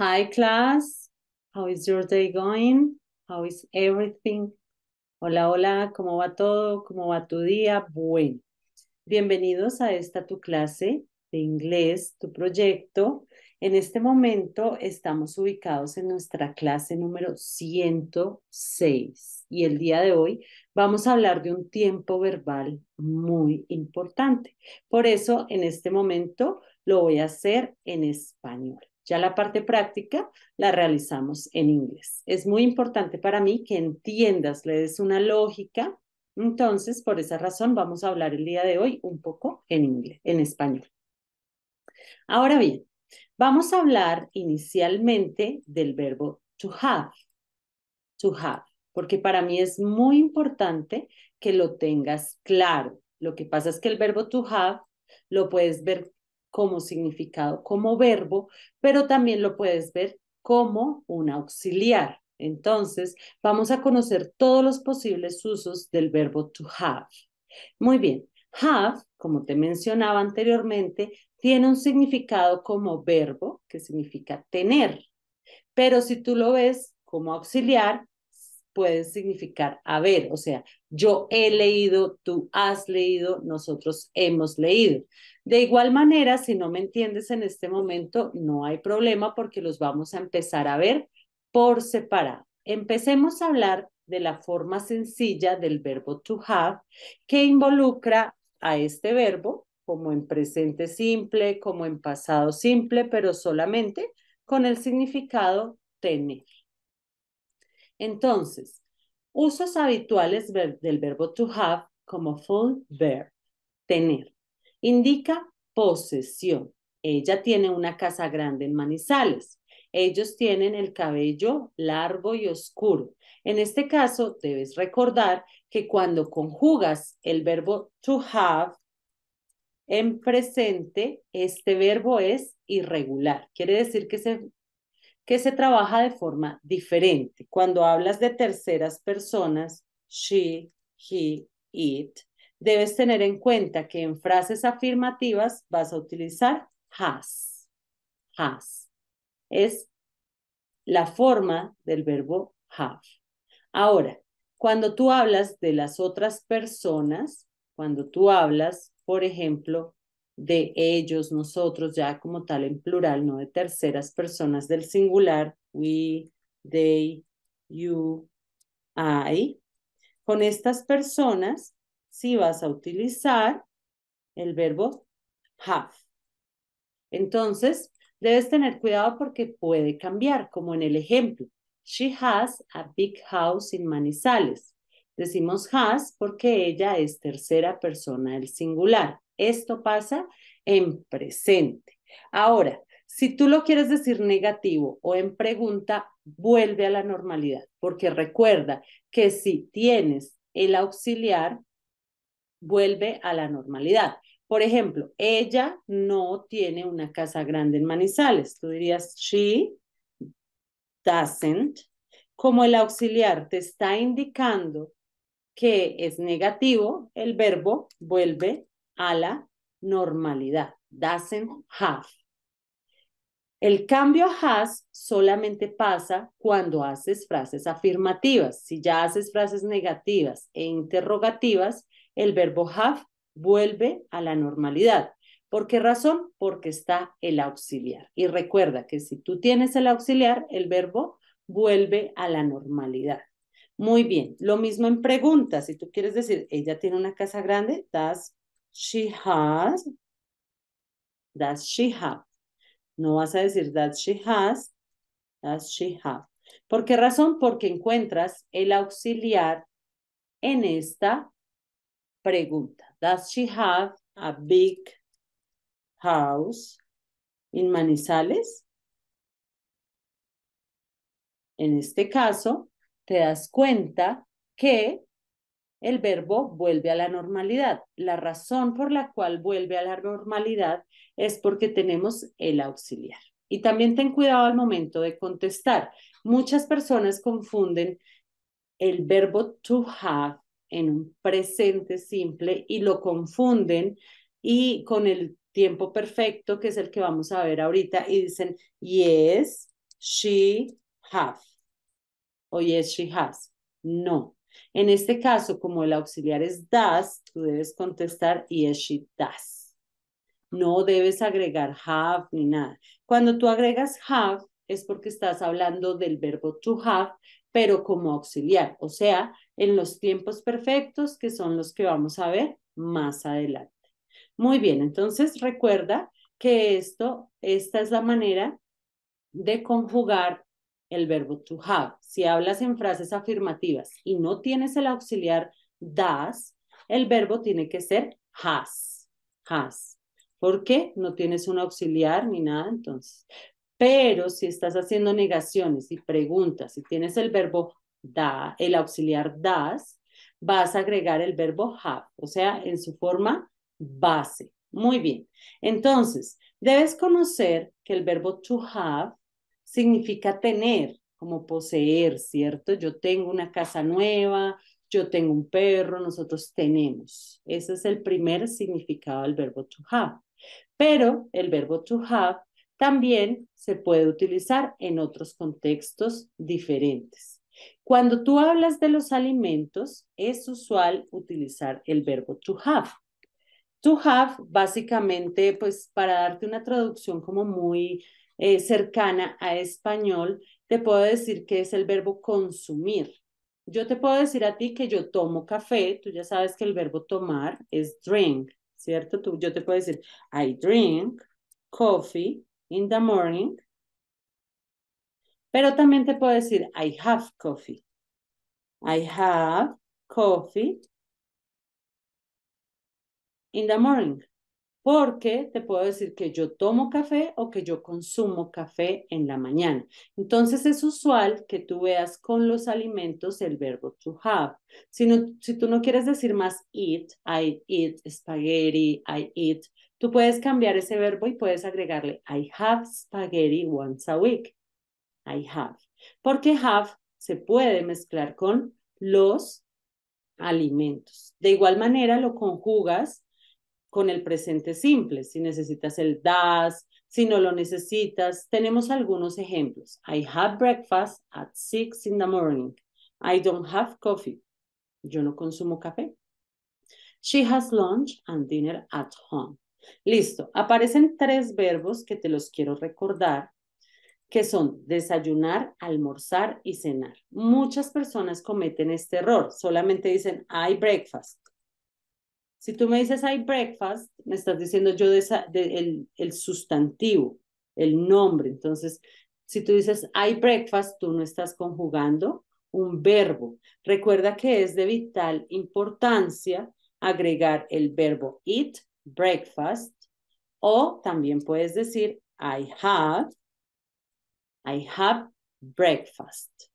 Hi class, how is your day going? How is everything? Hola, hola, ¿cómo va todo? ¿Cómo va tu día? Bueno, bienvenidos a esta tu clase de inglés, tu proyecto. En este momento estamos ubicados en nuestra clase número 106 y el día de hoy vamos a hablar de un tiempo verbal muy importante. Por eso, en este momento lo voy a hacer en español. Ya la parte práctica la realizamos en inglés. Es muy importante para mí que entiendas, le des una lógica. Entonces, por esa razón, vamos a hablar el día de hoy un poco en inglés, en español. Ahora bien, vamos a hablar inicialmente del verbo to have, porque para mí es muy importante que lo tengas claro. Lo que pasa es que el verbo to have lo puedes ver como significado, como verbo, pero también lo puedes ver como un auxiliar. Entonces, vamos a conocer todos los posibles usos del verbo to have. Muy bien, have, como te mencionaba anteriormente, tiene un significado como verbo, que significa tener, pero si tú lo ves como auxiliar, puede significar haber, o sea, yo he leído, tú has leído, nosotros hemos leído. De igual manera, si no me entiendes en este momento, no hay problema porque los vamos a empezar a ver por separado. Empecemos a hablar de la forma sencilla del verbo to have, que involucra a este verbo como en presente simple, como en pasado simple, pero solamente con el significado tener. Entonces, usos habituales del verbo to have como full verb, tener. Indica posesión. Ella tiene una casa grande en Manizales. Ellos tienen el cabello largo y oscuro. En este caso, debes recordar que cuando conjugas el verbo to have en presente, este verbo es irregular. Quiere decir que se trabaja de forma diferente. Cuando hablas de terceras personas, she, he, it, debes tener en cuenta que en frases afirmativas vas a utilizar has. Has. Es la forma del verbo have. Ahora, cuando tú hablas de las otras personas, cuando tú hablas, por ejemplo, de ellos, nosotros, ya como tal en plural, no de terceras personas del singular, we, they, you, I, con estas personas, sí vas a utilizar el verbo have. Entonces, debes tener cuidado porque puede cambiar, como en el ejemplo. She has a big house in Manizales. Decimos has porque ella es tercera persona del singular. Esto pasa en presente. Ahora, si tú lo quieres decir negativo o en pregunta, vuelve a la normalidad, porque recuerda que si tienes el auxiliar, vuelve a la normalidad. Por ejemplo, ella no tiene una casa grande en Manizales. Tú dirías, she doesn't. Como el auxiliar te está indicando que es negativo, el verbo vuelve a la normalidad. Doesn't have. El cambio a has solamente pasa cuando haces frases afirmativas. Si ya haces frases negativas e interrogativas, el verbo have vuelve a la normalidad. ¿Por qué razón? Porque está el auxiliar. Y recuerda que si tú tienes el auxiliar, el verbo vuelve a la normalidad. Muy bien, lo mismo en preguntas. Si tú quieres decir, ella tiene una casa grande, she has, does she have. No vas a decir that she has, does she have. ¿Por qué razón? Porque encuentras el auxiliar en esta pregunta. Does she have a big house in Manizales? En este caso, te das cuenta que el verbo vuelve a la normalidad. La razón por la cual vuelve a la normalidad es porque tenemos el auxiliar. Y también ten cuidado al momento de contestar. Muchas personas confunden el verbo to have en un presente simple y lo confunden y con el tiempo perfecto, que es el que vamos a ver ahorita, y dicen, yes, she have o yes, she has. No. En este caso, como el auxiliar es does, tú debes contestar yes, she does. No debes agregar have ni nada. Cuando tú agregas have, es porque estás hablando del verbo to have, pero como auxiliar, o sea, en los tiempos perfectos, que son los que vamos a ver más adelante. Muy bien, entonces recuerda que esta es la manera de conjugar el verbo to have. Si hablas en frases afirmativas y no tienes el auxiliar does, el verbo tiene que ser has. Has. ¿Por qué? No tienes un auxiliar ni nada, entonces. Pero si estás haciendo negaciones y preguntas, si tienes el verbo da, el auxiliar does, vas a agregar el verbo have, o sea, en su forma base. Muy bien. Entonces, debes conocer que el verbo to have significa tener, como poseer, ¿cierto? Yo tengo una casa nueva, yo tengo un perro, nosotros tenemos. Ese es el primer significado del verbo to have. Pero el verbo to have también se puede utilizar en otros contextos diferentes. Cuando tú hablas de los alimentos, es usual utilizar el verbo to have. To have, básicamente, pues para darte una traducción como muy cercana a español, te puedo decir que es el verbo consumir. Yo te puedo decir a ti que yo tomo café, tú ya sabes que el verbo tomar es drink, ¿cierto? Yo te puedo decir, I drink coffee in the morning, pero también te puedo decir, I have coffee. I have coffee in the morning. Porque te puedo decir que yo tomo café o que yo consumo café en la mañana. Entonces es usual que tú veas con los alimentos el verbo to have. Si tú no quieres decir más eat, I eat spaghetti, I eat, tú puedes cambiar ese verbo y puedes agregarle I have spaghetti once a week. I have. Porque have se puede mezclar con los alimentos. De igual manera lo conjugas con el presente simple, si necesitas el does, si no lo necesitas. Tenemos algunos ejemplos. I have breakfast at 6 in the morning. I don't have coffee. Yo no consumo café. She has lunch and dinner at home. Listo. Aparecen tres verbos que te los quiero recordar, que son desayunar, almorzar y cenar. Muchas personas cometen este error. Solamente dicen I breakfast. Si tú me dices I breakfast, me estás diciendo yo el sustantivo, el nombre. Entonces, si tú dices I breakfast, tú no estás conjugando un verbo. Recuerda que es de vital importancia agregar el verbo eat, breakfast, o también puedes decir I have breakfast.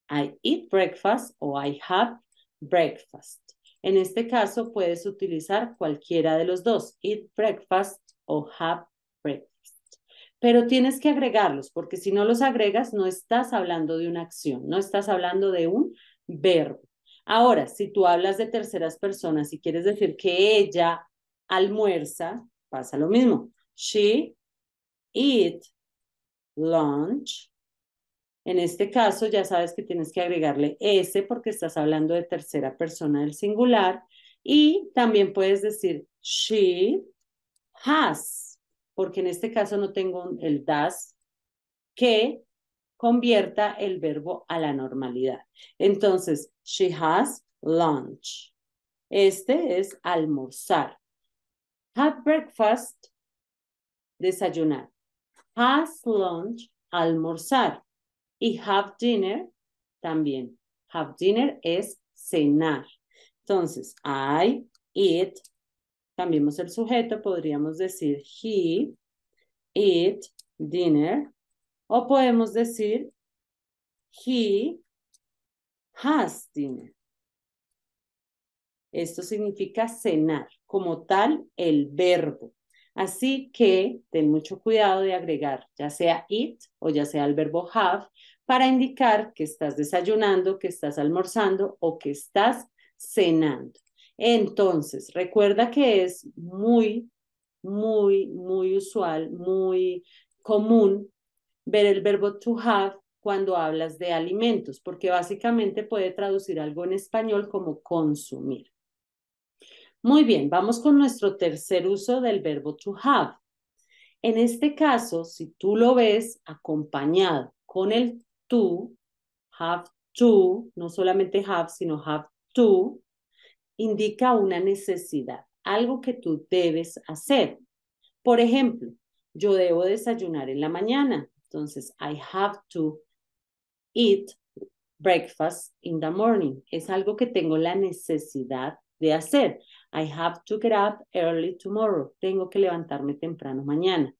I eat breakfast o I have breakfast. En este caso puedes utilizar cualquiera de los dos, eat breakfast o have breakfast. Pero tienes que agregarlos porque si no los agregas no estás hablando de una acción, no estás hablando de un verbo. Ahora, si tú hablas de terceras personas y quieres decir que ella almuerza, pasa lo mismo. She eat lunch. En este caso ya sabes que tienes que agregarle S porque estás hablando de tercera persona del singular y también puedes decir she has, porque en este caso no tengo el does que convierta el verbo a la normalidad. Entonces, she has lunch. Este es almorzar. Have breakfast, desayunar. Has lunch, almorzar. Y have dinner también. Have dinner es cenar. Entonces, I eat, cambiemos el sujeto, podríamos decir he eat dinner o podemos decir he has dinner. Esto significa cenar, como tal el verbo. Así que ten mucho cuidado de agregar ya sea eat o ya sea el verbo have para indicar que estás desayunando, que estás almorzando o que estás cenando. Entonces, recuerda que es muy muy usual, muy común ver el verbo to have cuando hablas de alimentos, porque básicamente puede traducir algo en español como consumir. Muy bien, vamos con nuestro tercer uso del verbo to have. En este caso, si tú lo ves acompañado con el to, have to, no solamente have, sino have to, indica una necesidad, algo que tú debes hacer. Por ejemplo, yo debo desayunar en la mañana, entonces I have to eat breakfast in the morning. Es algo que tengo la necesidad de hacer. I have to get up early tomorrow. Tengo que levantarme temprano mañana.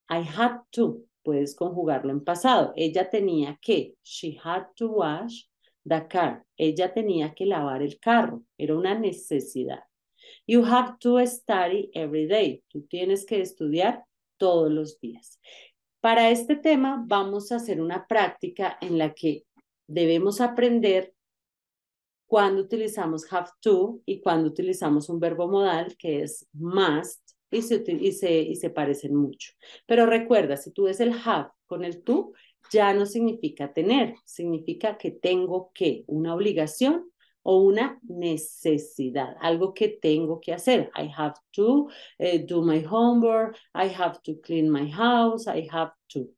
I had to. Puedes conjugarlo en pasado. Ella tenía que. She had to wash the car. Ella tenía que lavar el carro. Era una necesidad. You have to study every day. Tú tienes que estudiar todos los días. Para este tema vamos a hacer una práctica en la que debemos aprender cuando utilizamos have to y cuando utilizamos un verbo modal que es must y se parecen mucho. Pero recuerda, si tú ves el have con el to, ya no significa tener, significa que tengo que, una obligación o una necesidad, algo que tengo que hacer. I have to do my homework, I have to clean my house, I have to.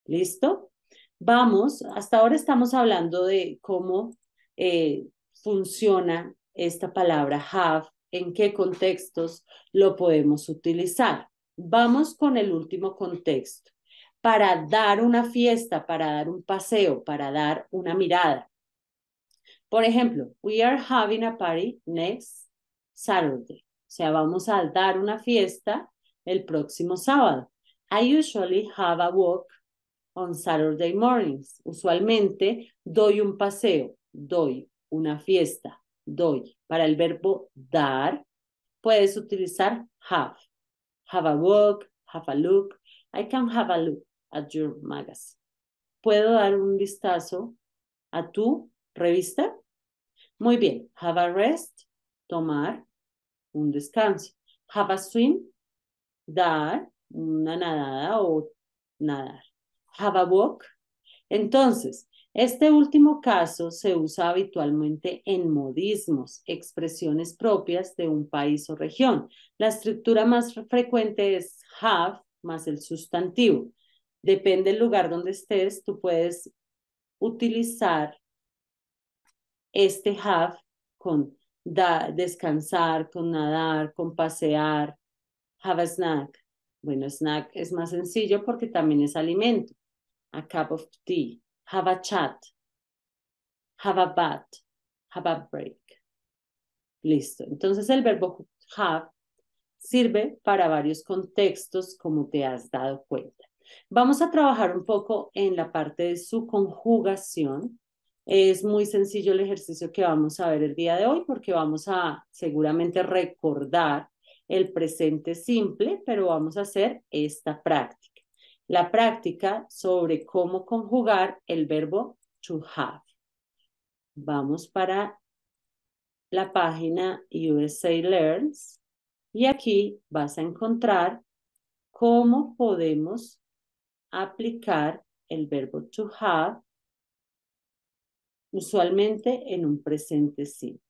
¿Listo? Vamos, hasta ahora estamos hablando de cómo funciona esta palabra have, en qué contextos lo podemos utilizar. Vamos con el último contexto. Para dar una fiesta, para dar un paseo, para dar una mirada. Por ejemplo, we are having a party next Saturday. O sea, vamos a dar una fiesta el próximo sábado. I usually have a walk on Saturday mornings. Usualmente doy un paseo, doy una fiesta, doy. Para el verbo dar, puedes utilizar have. Have a walk, have a look. I can have a look at your magazine. ¿Puedo dar un vistazo a tu revista? Muy bien. Have a rest, tomar un descanso. Have a swim, dar una nadada o nadar. Have a walk. Entonces, este último caso se usa habitualmente en modismos, expresiones propias de un país o región. La estructura más frecuente es have más el sustantivo. Depende del lugar donde estés, tú puedes utilizar este have con descansar, con nadar, con pasear. Have a snack. Bueno, snack es más sencillo porque también es alimento. A cup of tea. Have a chat. Have a bath. Have a break. Listo. Entonces el verbo have sirve para varios contextos, como te has dado cuenta. Vamos a trabajar un poco en la parte de su conjugación. Es muy sencillo el ejercicio que vamos a ver el día de hoy porque vamos a seguramente recordar el presente simple, pero vamos a hacer esta práctica. La práctica sobre cómo conjugar el verbo to have. Vamos para la página USA Learns y aquí vas a encontrar cómo podemos aplicar el verbo to have usualmente en un presente simple.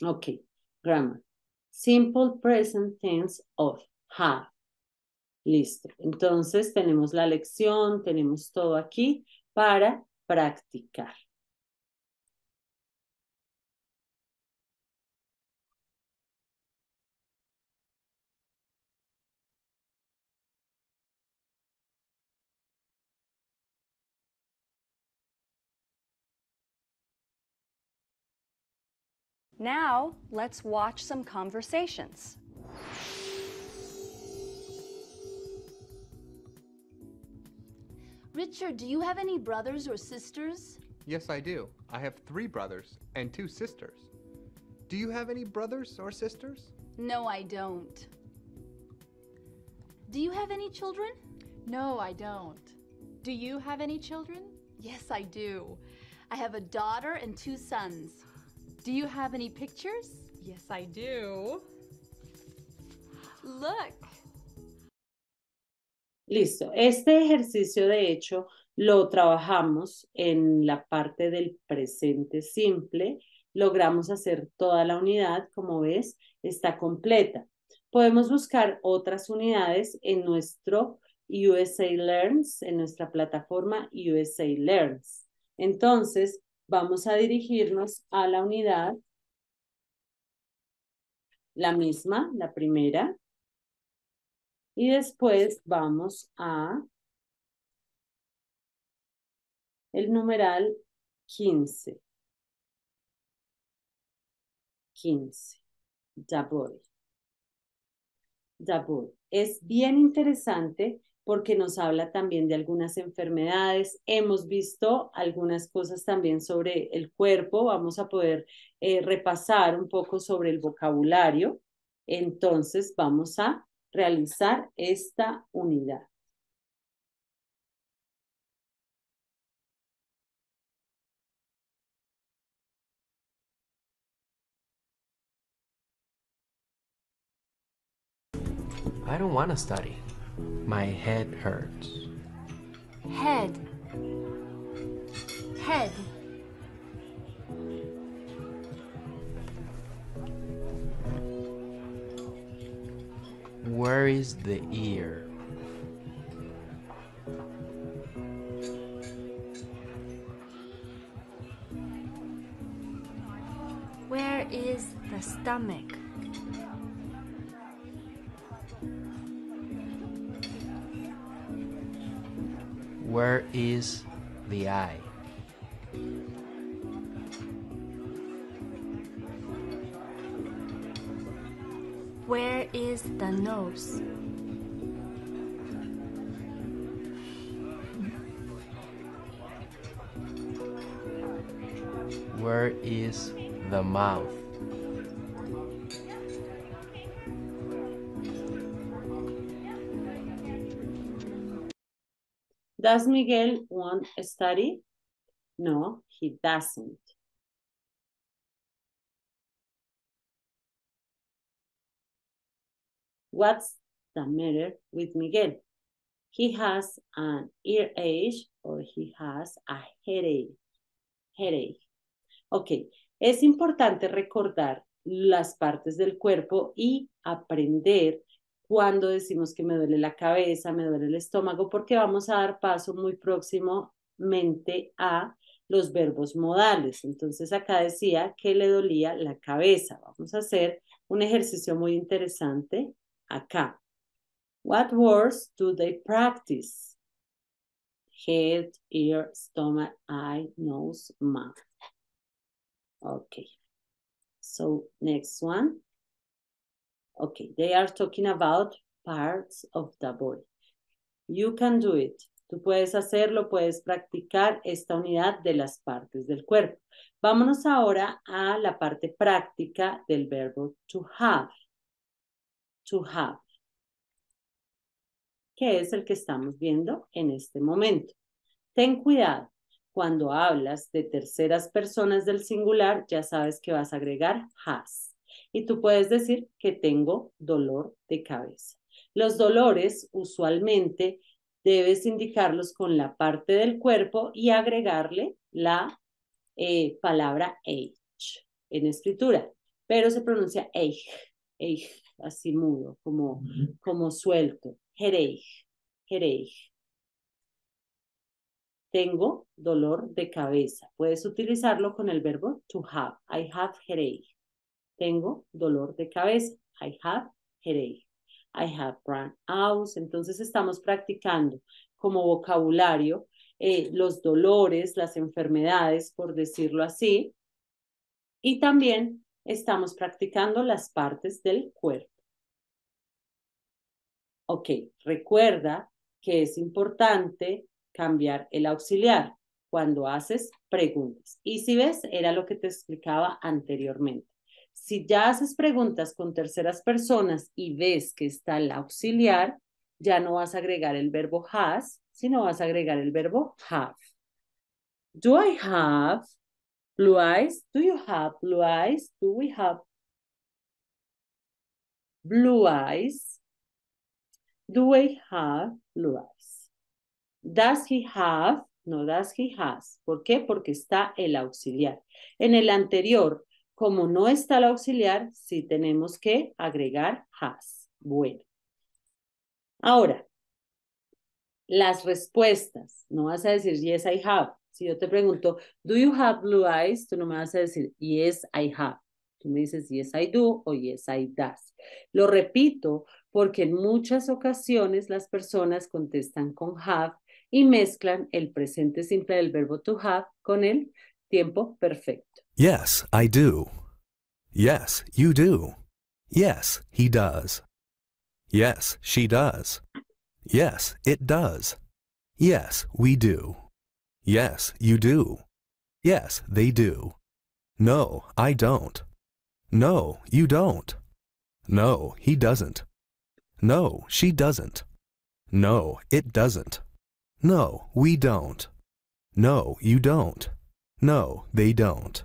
Ok, grammar. Simple present tense of have. Listo. Entonces tenemos la lección, tenemos todo aquí para practicar. Now, let's watch some conversations. Richard, do you have any brothers or sisters? Yes, I do. I have 3 brothers and 2 sisters. Do you have any brothers or sisters? No, I don't. Do you have any children? No, I don't. Do you have any children? Yes, I do. I have a daughter and 2 sons. Do you have any pictures? Yes, I do. Look. Listo. Este ejercicio, de hecho, lo trabajamos en la parte del presente simple. Logramos hacer toda la unidad, como ves, está completa. Podemos buscar otras unidades en nuestro USA Learns, en nuestra plataforma USA Learns. Entonces, vamos a dirigirnos a la unidad, la misma, la primera, y después vamos a el numeral 15. 15. Dabur. Dabur. Es bien interesante porque nos habla también de algunas enfermedades. Hemos visto algunas cosas también sobre el cuerpo. Vamos a poder repasar un poco sobre el vocabulario. Entonces vamos a realizar esta unidad. I don't want to study. My head hurts. Head. Head. Where is the ear? Where is the stomach? Where is the eye? Where is the nose? Where is the mouth? Does Miguel want to study? No, he doesn't. What's the matter with Miguel? He has an earache or he has a headache. Headache. Ok, es importante recordar las partes del cuerpo y aprender cuando decimos que me duele la cabeza, me duele el estómago, porque vamos a dar paso muy próximamente a los verbos modales. Entonces acá decía que le dolía la cabeza. Vamos a hacer un ejercicio muy interesante acá. What words do they practice? Head, ear, stomach, eye, nose, mouth. Okay. So next one. Okay, they are talking about parts of the body. You can do it. Tú puedes hacerlo, puedes practicar esta unidad de las partes del cuerpo. Vámonos ahora a la parte práctica del verbo to have. To have. Que es el que estamos viendo en este momento. Ten cuidado. Cuando hablas de terceras personas del singular, ya sabes que vas a agregar has. Y tú puedes decir que tengo dolor de cabeza. Los dolores usualmente debes indicarlos con la parte del cuerpo y agregarle la palabra age en escritura, pero se pronuncia age, así mudo, como suelto. Headache, headache. Tengo dolor de cabeza. Puedes utilizarlo con el verbo to have. I have headache. Tengo dolor de cabeza. I have headache. I have brown eyes. Entonces estamos practicando como vocabulario los dolores, las enfermedades, por decirlo así. Y también estamos practicando las partes del cuerpo. Ok, recuerda que es importante cambiar el auxiliar cuando haces preguntas. Y si ves, era lo que te explicaba anteriormente. Si ya haces preguntas con terceras personas y ves que está el auxiliar, ya no vas a agregar el verbo has, sino vas a agregar el verbo have. Do I have blue eyes? Do you have blue eyes? Do we have blue eyes? Do I have blue eyes? Does he have? No, does he has. ¿Por qué? Porque está el auxiliar. En el anterior, como no está el auxiliar, sí tenemos que agregar has. Bueno. Ahora, las respuestas. No vas a decir yes, I have. Si yo te pregunto, do you have blue eyes? Tú no me vas a decir yes, I have. Tú me dices yes, I do o yes, I does. Lo repito porque en muchas ocasiones las personas contestan con have y mezclan el presente simple del verbo to have con el tiempo perfecto. Yes, I do. Yes, you do. Yes, he does. Yes, she does. Yes, it does. Yes, we do. Yes, you do. Yes, they do. No, I don't. No, you don't. No, he doesn't. No, she doesn't. No, it doesn't. No, we don't. No, you don't. No, they don't.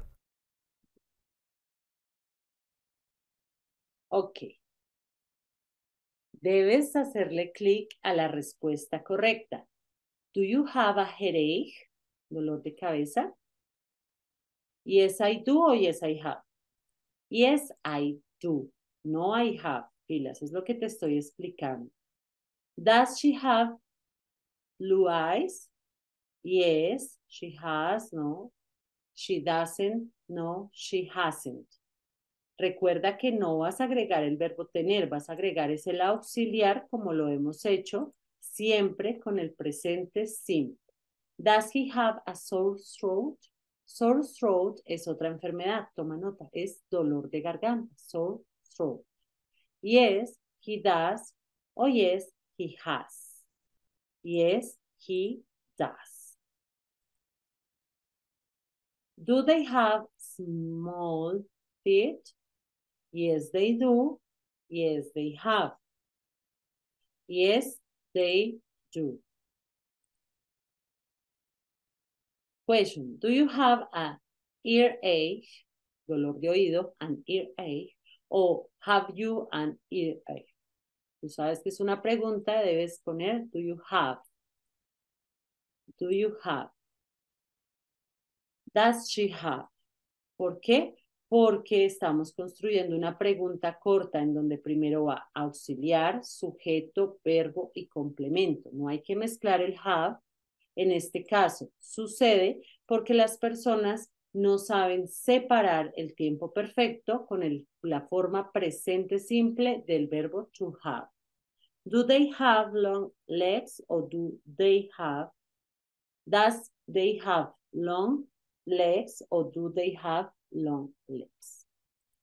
Ok. Debes hacerle clic a la respuesta correcta. Do you have a headache? ¿Dolor de cabeza? Yes, I do o yes, I have. Yes, I do. No, I have. Pilas, es lo que te estoy explicando. Does she have blue eyes? Yes, she has. No. She doesn't. No, she hasn't. Recuerda que no vas a agregar el verbo tener, vas a agregar es el auxiliar como lo hemos hecho siempre con el presente simple. Does he have a sore throat? Sore throat es otra enfermedad, toma nota, es dolor de garganta, sore throat. Yes, he does, o yes, he has. Yes, he does. Do they have small feet? Yes, they do. Yes, they have. Yes, they do. Question, do you have a earache, dolor de oído, an earache, o have you an earache? Tú sabes que es una pregunta, debes poner do you have. Do you have? Does she have? ¿Por qué? Porque estamos construyendo una pregunta corta en donde primero va auxiliar, sujeto, verbo y complemento. No hay que mezclar el have. En este caso, sucede porque las personas no saben separar el tiempo perfecto con la forma presente simple del verbo to have. Do they have long legs or does they have long legs or do they have long legs?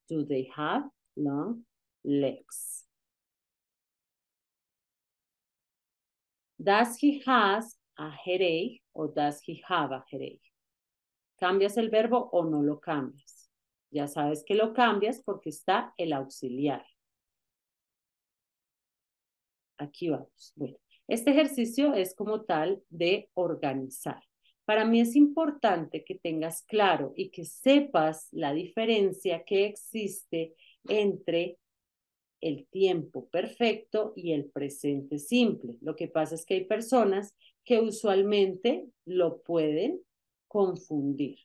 Do they have long legs? Does he has a headache o does he have a headache? ¿Cambias el verbo o no lo cambias? Ya sabes que lo cambias porque está el auxiliar. Aquí vamos. Bueno, este ejercicio es como tal de organizar. Para mí es importante que tengas claro y que sepas la diferencia que existe entre el tiempo perfecto y el presente simple. Lo que pasa es que hay personas que usualmente lo pueden confundir.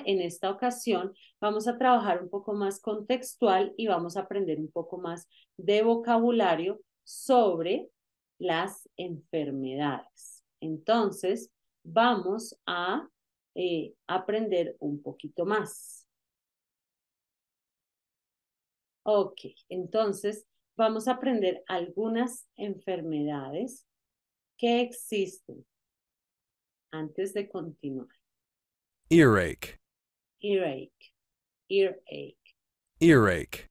En esta ocasión, vamos a trabajar un poco más contextual y vamos a aprender un poco más de vocabulario sobre las enfermedades. Entonces, vamos a aprender un poquito más. Ok, entonces vamos a aprender algunas enfermedades que existen antes de continuar. Earache. Earache, earache, Earache.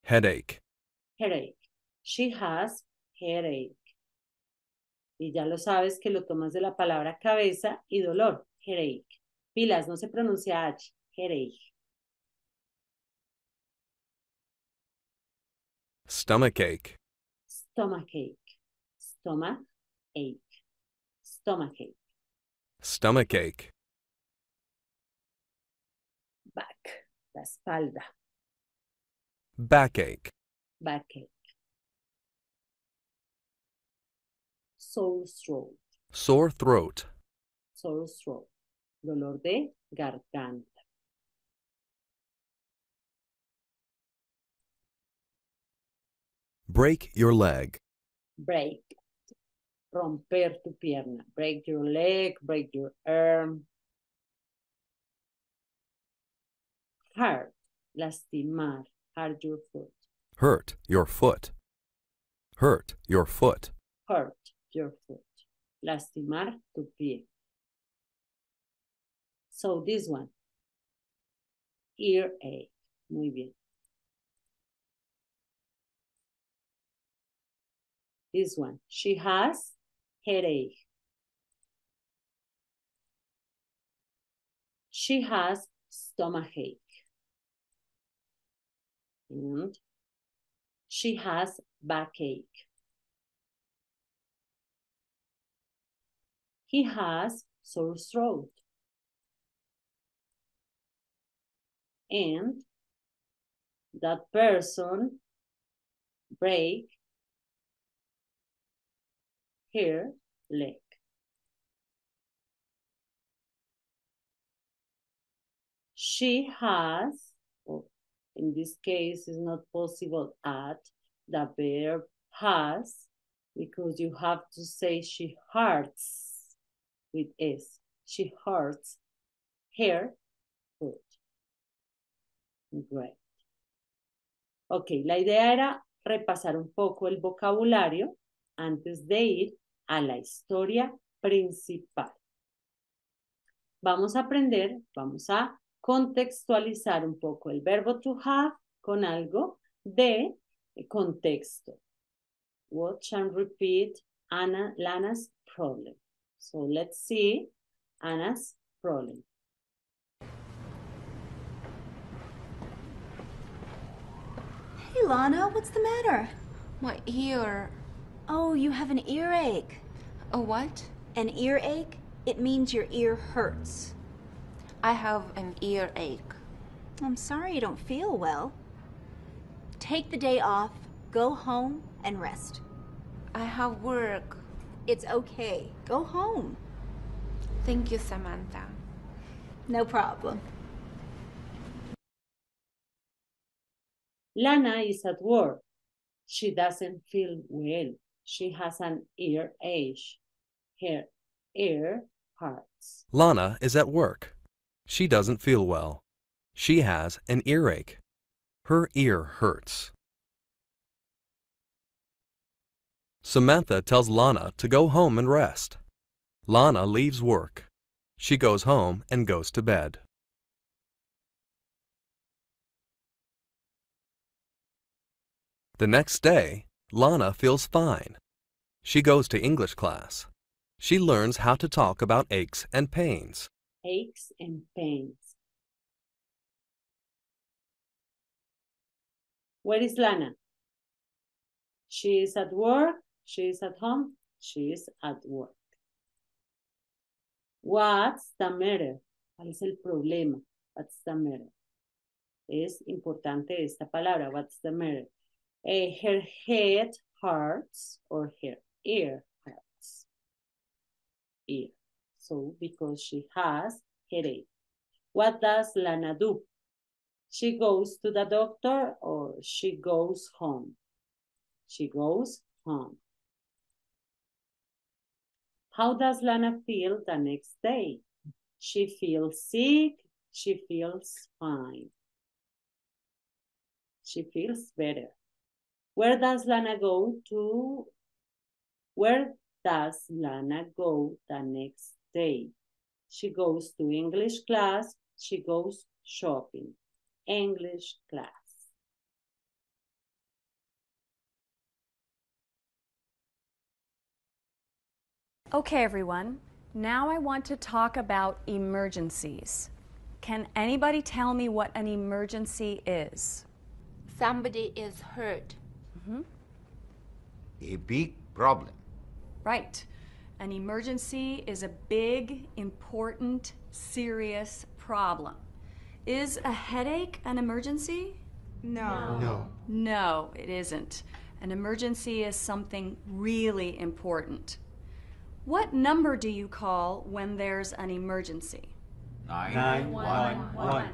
Headache. headache. She has headache. Y ya lo sabes que lo tomas de la palabra cabeza y dolor, headache. Pilas, no se pronuncia H, headache. Stomachache. Stomachache, stomach ache, stomachache. Stomachache. Back, la espalda. Backache. Backache. Sore throat. Sore throat. Sore throat. Dolor de garganta. Break your leg. Break. Romper tu pierna. Break your leg, break your arm. Hurt. Lastimar. Hurt your foot. Hurt your foot. Hurt your foot. Hurt your foot. Lastimar tu pie. So this one. Earache. Muy bien. This one. She has headache. She has stomachache. And she has backache. He has sore throat. And that person break her leg. She has, or in this case, it's not possible add the verb has because you have to say she hurts with S. She hurts her foot. Great. Ok, la idea era repasar un poco el vocabulario antes de ir a la historia principal. Vamos a aprender, vamos a contextualizar un poco el verbo to have con algo de contexto. Watch and repeat Lana's problem. So let's see Anna's problem. Hey, Lana, what's the matter? My ear. Oh, you have an earache. A what? An earache? It means your ear hurts. I have an earache. I'm sorry you don't feel well. Take the day off, go home, and rest. I have work. It's okay. Go home. Thank you, Samantha. No problem. Lana is at work. She doesn't feel well. She has an earache. Her ear hurts. Lana is at work. She doesn't feel well. She has an earache. Her ear hurts. Samantha tells Lana to go home and rest. Lana leaves work. She goes home and goes to bed. The next day, Lana feels fine. She goes to English class. She learns how to talk about aches and pains. Aches and pains. Where is Lana? She is at work. She is at home. She is at work. What's the matter? ¿Cuál es el problema? What's the matter? Es importante esta palabra. What's the matter? Her head hurts or her ear hurts. Ear. So, because she has headache. What does Lana do? She goes to the doctor or she goes home? She goes home. How does Lana feel the next day? She feels sick. She feels fine. She feels better. Where does Lana go to? Where does Lana go the next day? She goes to English class. She goes shopping. English class. Okay, everyone. Now I want to talk about emergencies. Can anybody tell me what an emergency is? Somebody is hurt. A big problem. Right. An emergency is a big, important, serious problem. Is a headache an emergency? No. No. No, it isn't. An emergency is something really important. What number do you call when there's an emergency? 911.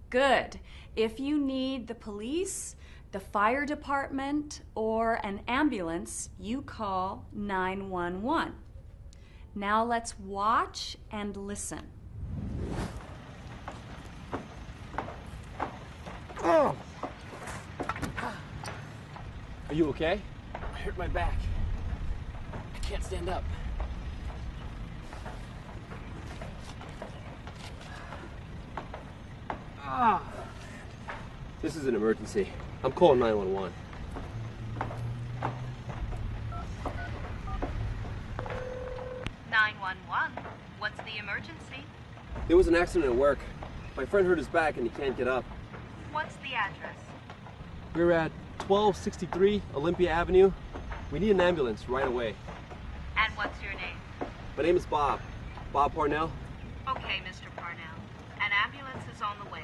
Good. If you need the police, the fire department, or an ambulance, you call 911. Now let's watch and listen. Are you okay? I hurt my back. I can't stand up. This is an emergency. I'm calling 911. What's the emergency? There was an accident at work. My friend hurt his back and he can't get up. What's the address? We're at 1263 Olympia Avenue. We need an ambulance right away. And what's your name? My name is Bob. Bob Parnell. Okay, Mr. Parnell. An ambulance is on the way.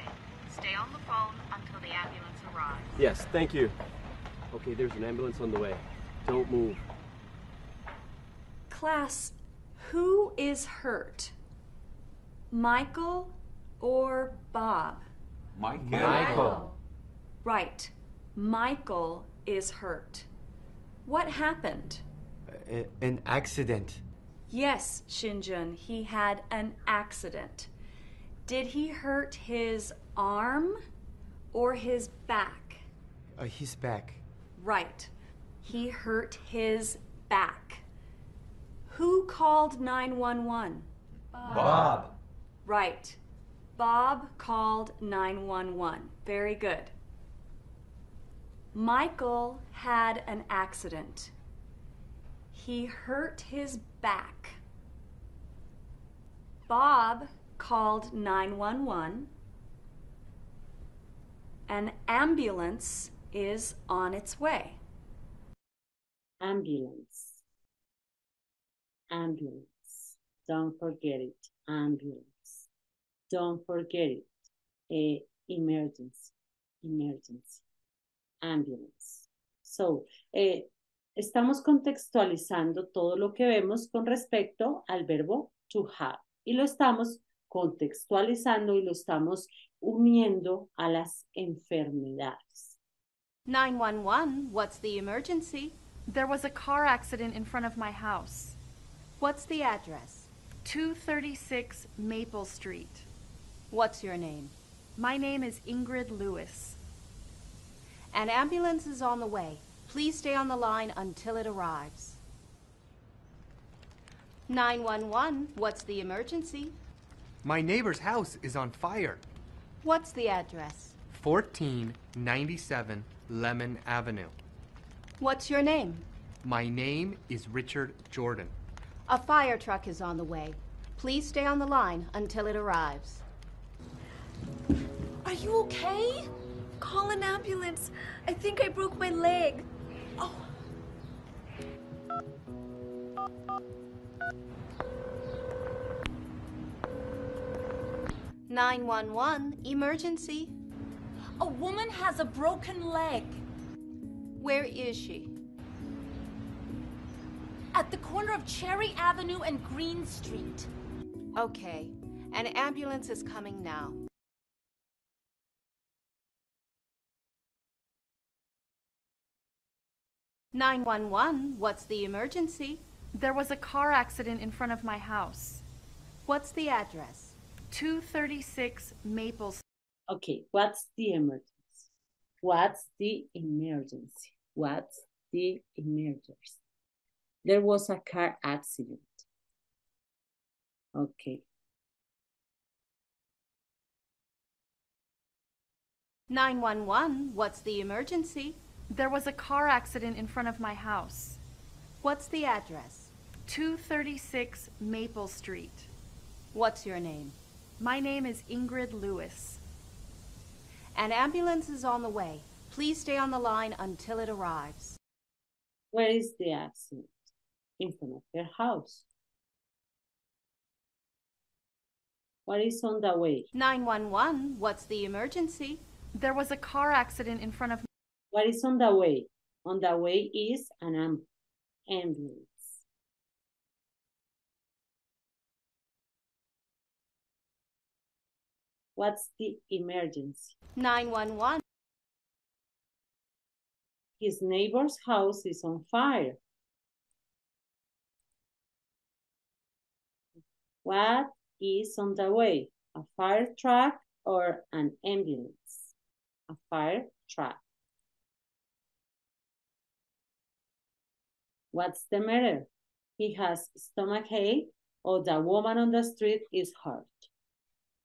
Stay on the phone until the ambulance arrives. Yes, thank you. Okay, there's an ambulance on the way. Don't move. Class, who is hurt? Michael or Bob? Michael. Right. Michael is hurt. What happened? An accident. Yes, Shinjun, he had an accident. Did he hurt his arm or his back? His back. Right. He hurt his back. Who called 911? Bob. Right. Bob called 911. Very good. Michael had an accident. He hurt his back. Bob called 911. An ambulance is on its way. Ambulance. Ambulance. Don't forget it. Ambulance. Don't forget it. Emergency. Emergency. Ambulance. So, estamos contextualizando todo lo que vemos con respecto al verbo to have. Y lo estamos contextualizando y lo estamos uniendo a las enfermedades. 911, what's the emergency? There was a car accident in front of my house. What's the address? 236 Maple Street. What's your name? My name is Ingrid Lewis. An ambulance is on the way. Please stay on the line until it arrives. 911, what's the emergency? My neighbor's house is on fire. What's the address? 1497 Lemon Avenue. What's your name? My name is Richard Jordan. A fire truck is on the way. Please stay on the line until it arrives. Are you okay? Call an ambulance. I think I broke my leg. Oh. "911, emergency." A woman has a broken leg. Where is she? At the corner of Cherry Avenue and Green Street. Okay, an ambulance is coming now. "911, what's the emergency?" There was a car accident in front of my house. What's the address? 236 Maple Street. Okay, what's the emergency? What's the emergency? What's the emergency? There was a car accident. Okay. 911, what's the emergency? There was a car accident in front of my house. What's the address? 236 Maple Street. What's your name? My name is Ingrid Lewis. An ambulance is on the way. Please stay on the line until it arrives. Where is the accident? In front of their house. What is on the way? 911, what's the emergency? There was a car accident in front of me. What is on the way? On the way is an ambulance. What's the emergency? 911. His neighbor's house is on fire. What is on the way? A fire truck or an ambulance? A fire truck. What's the matter? He has stomachache or the woman on the street is hurt.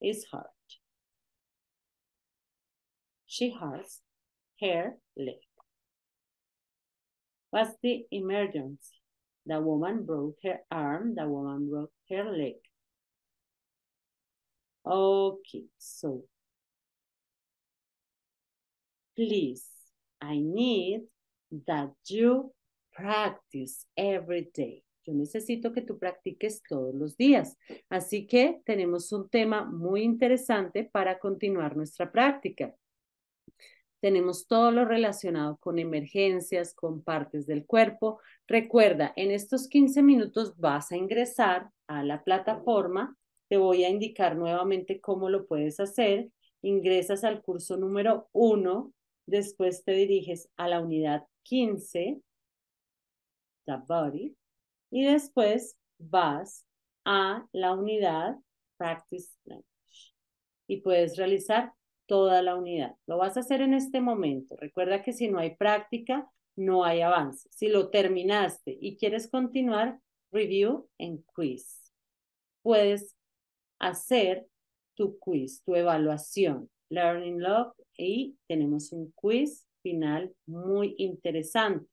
Is hurt. She hurts her leg. What's the emergency? The woman broke her arm. The woman broke her leg. Okay, so please, I need that you practice every day. Yo necesito que tú practiques todos los días. Así que tenemos un tema muy interesante para continuar nuestra práctica. Tenemos todo lo relacionado con emergencias, con partes del cuerpo. Recuerda, en estos 15 minutos vas a ingresar a la plataforma. Te voy a indicar nuevamente cómo lo puedes hacer. Ingresas al curso número 1, después te diriges a la unidad 15, the body, y después vas a la unidad Practice Language. Y puedes realizar toda la unidad. Lo vas a hacer en este momento. Recuerda que si no hay práctica, no hay avance. Si lo terminaste y quieres continuar, review and quiz. Puedes hacer tu quiz, tu evaluación, Learning Log, y tenemos un quiz final muy interesante.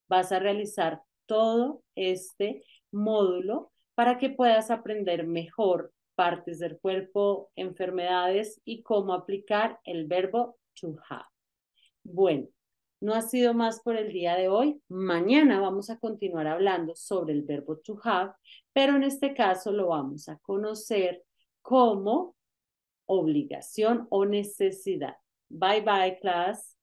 Vas a realizar todo este módulo para que puedas aprender mejor partes del cuerpo, enfermedades y cómo aplicar el verbo to have. Bueno, no ha sido más por el día de hoy. Mañana vamos a continuar hablando sobre el verbo to have, pero en este caso lo vamos a conocer como obligación o necesidad. Bye bye, class.